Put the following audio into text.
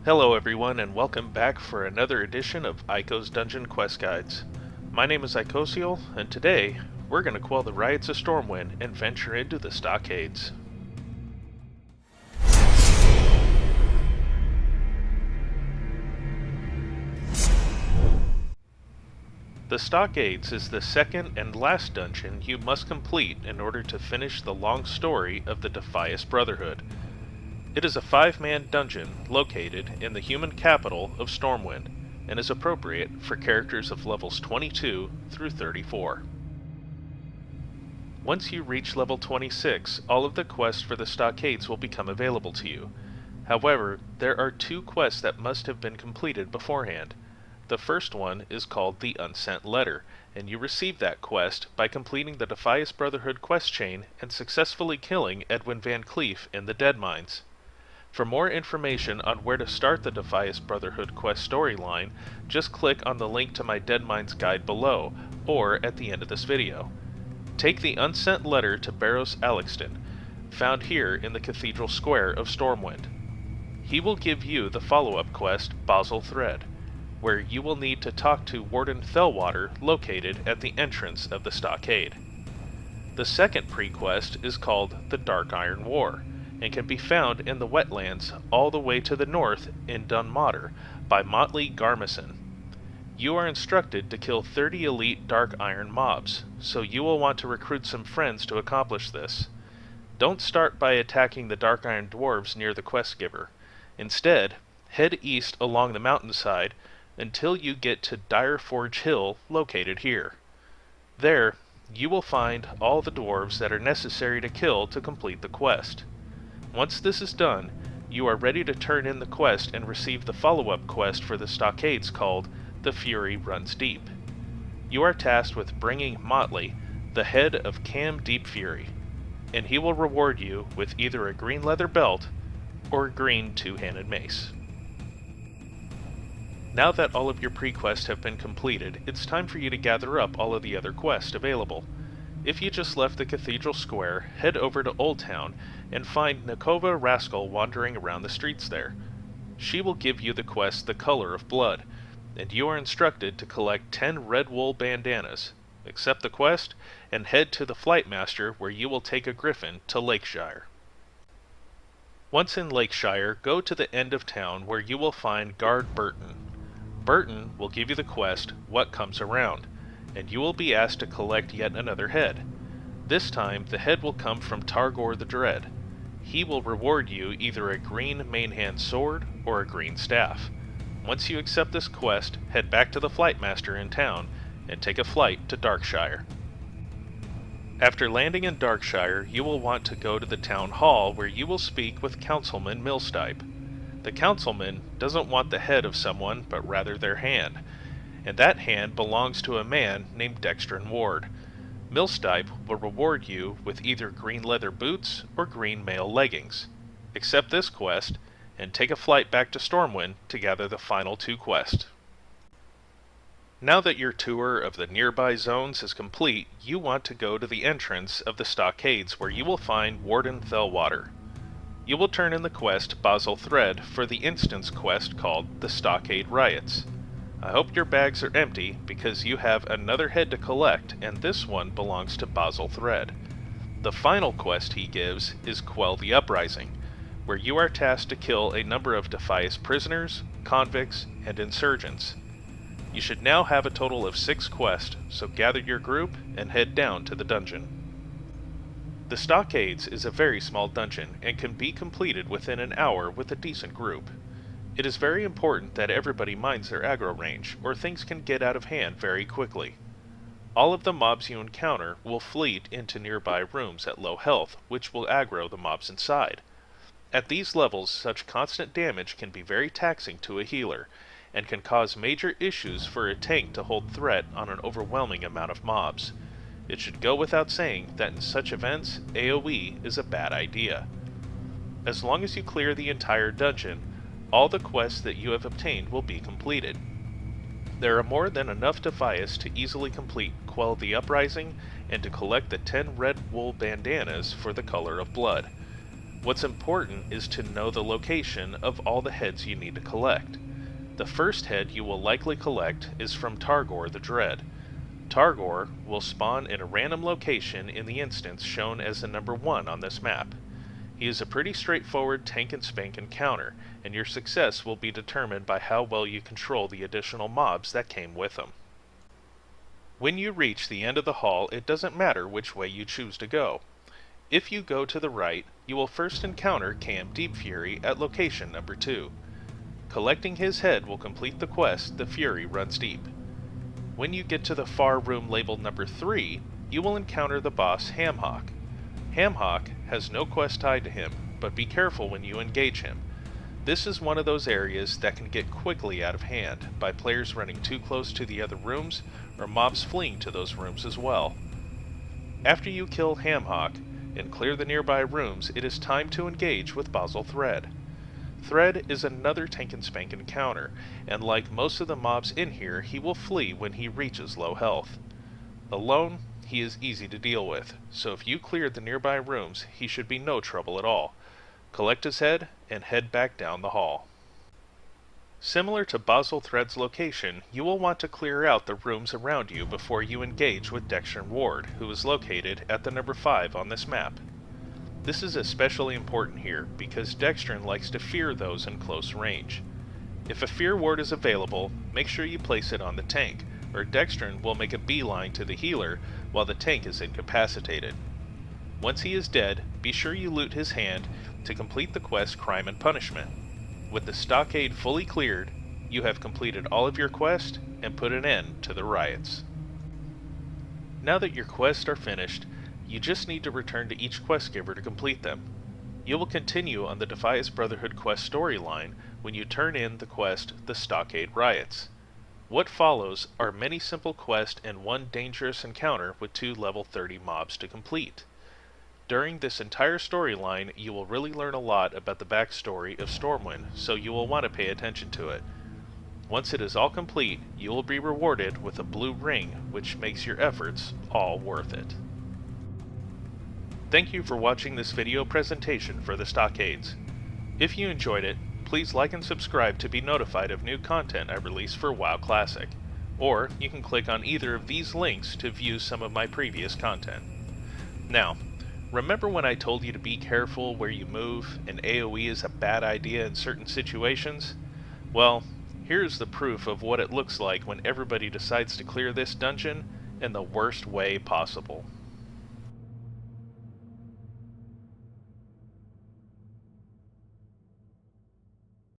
Hello everyone and welcome back for another edition of Ico's Dungeon Quest Guides. My name is Icosiel, and today we're going to quell the riots of Stormwind and venture into the Stockades. The Stockades is the second and last dungeon you must complete in order to finish the long story of the Defias Brotherhood. It is a 5-man dungeon located in the human capital of Stormwind, and is appropriate for characters of levels 22 through 34. Once you reach level 26, all of the quests for the Stockades will become available to you. However, there are 2 quests that must have been completed beforehand. The first one is called the Unsent Letter, and you receive that quest by completing the Defias Brotherhood quest chain and successfully killing Edwin Van Cleef in the Dead Mines. For more information on where to start the Defias Brotherhood quest storyline, just click on the link to my Dead Mines guide below, or at the end of this video. Take the Unsent Letter to Barrows Alexton, found here in the Cathedral Square of Stormwind. He will give you the follow-up quest, Basil Thread, where you will need to talk to Warden Fellwater located at the entrance of the Stockade. The second pre-quest is called the Dark Iron War, and can be found in the wetlands all the way to the north in Dunmater by Motley Garmison. You are instructed to kill 30 elite Dark Iron mobs, so you will want to recruit some friends to accomplish this. Don't start by attacking the Dark Iron dwarves near the quest giver. Instead, head east along the mountainside until you get to Dire Forge Hill, located here. There, you will find all the dwarves that are necessary to kill to complete the quest. Once this is done, you are ready to turn in the quest and receive the follow-up quest for the Stockades called The Fury Runs Deep. You are tasked with bringing Motley, the head of Cam Deep Fury, and he will reward you with either a green leather belt or a green 2-handed mace. Now that all of your pre-quests have been completed, it's time for you to gather up all of the other quests available. If you just left the Cathedral Square, head over to Old Town and find Nakova Rascal wandering around the streets there. She will give you the quest The Color of Blood, and you are instructed to collect 10 red wool bandanas. Accept the quest, and head to the Flight Master where you will take a griffin to Lakeshire. Once in Lakeshire, go to the end of town where you will find Guard Burton. Burton will give you the quest What Comes Around, and you will be asked to collect yet another head. This time, the head will come from Targor the Dread. He will reward you either a green main-hand sword or a green staff. Once you accept this quest, head back to the Flight Master in town and take a flight to Darkshire. After landing in Darkshire, you will want to go to the town hall where you will speak with Councilman Millstipe. The Councilman doesn't want the head of someone, but rather their hand, and that hand belongs to a man named Dextran Ward. Millstipe will reward you with either green leather boots or green mail leggings. Accept this quest, and take a flight back to Stormwind to gather the final 2 quests. Now that your tour of the nearby zones is complete, you want to go to the entrance of the Stockades where you will find Warden Fellwater. You will turn in the quest Basil Thread for the instance quest called the Stockade Riots. I hope your bags are empty because you have another head to collect, and this one belongs to Basil Thread. The final quest he gives is Quell the Uprising, where you are tasked to kill a number of Defias prisoners, convicts, and insurgents. You should now have a total of 6 quests, so gather your group and head down to the dungeon. The Stockades is a very small dungeon and can be completed within an hour with a decent group. It is very important that everybody minds their aggro range, or things can get out of hand very quickly. All of the mobs you encounter will flee into nearby rooms at low health, which will aggro the mobs inside. At these levels, such constant damage can be very taxing to a healer, and can cause major issues for a tank to hold threat on an overwhelming amount of mobs. It should go without saying that in such events, AoE is a bad idea. As long as you clear the entire dungeon, all the quests that you have obtained will be completed. There are more than enough Defias to easily complete Quell the Uprising and to collect the 10 red wool bandanas for the Color of Blood. What's important is to know the location of all the heads you need to collect. The first head you will likely collect is from Targor the Dread. Targor will spawn in a random location in the instance shown as the number 1 on this map. He is a pretty straightforward tank and spank encounter, and your success will be determined by how well you control the additional mobs that came with him. When you reach the end of the hall, it doesn't matter which way you choose to go. If you go to the right, you will first encounter Cam Deep Fury at location number 2. Collecting his head will complete the quest, The Fury Runs Deep. When you get to the far room labeled number 3, you will encounter the boss Hamhawk. Hamhawk has no quest tied to him, but be careful when you engage him. This is one of those areas that can get quickly out of hand by players running too close to the other rooms or mobs fleeing to those rooms as well. After you kill Hamhawk and clear the nearby rooms, it is time to engage with Basil Thread. Thread is another tank and spank encounter, and like most of the mobs in here, he will flee when he reaches low health. Alone, he is easy to deal with, so if you clear the nearby rooms, he should be no trouble at all. Collect his head and head back down the hall. Similar to Basil Thread's location, you will want to clear out the rooms around you before you engage with Dextran Ward, who is located at the number 5 on this map. This is especially important here because Dextran likes to fear those in close range. If a fear ward is available, make sure you place it on the tank, or Dextran will make a beeline to the healer while the tank is incapacitated. Once he is dead, be sure you loot his hand to complete the quest Crime and Punishment. With the stockade fully cleared, you have completed all of your quest and put an end to the riots. Now that your quests are finished, you just need to return to each quest giver to complete them. You will continue on the Defias Brotherhood quest storyline when you turn in the quest The Stockade Riots. What follows are many simple quests and one dangerous encounter with 2 level 30 mobs to complete. During this entire storyline, you will really learn a lot about the backstory of Stormwind, so you will want to pay attention to it. Once it is all complete, you will be rewarded with a blue ring, which makes your efforts all worth it. Thank you for watching this video presentation for the Stockades. If you enjoyed it, please like and subscribe to be notified of new content I release for WoW Classic, or you can click on either of these links to view some of my previous content. Now, remember when I told you to be careful where you move and AoE is a bad idea in certain situations? Well, here's the proof of what it looks like when everybody decides to clear this dungeon in the worst way possible.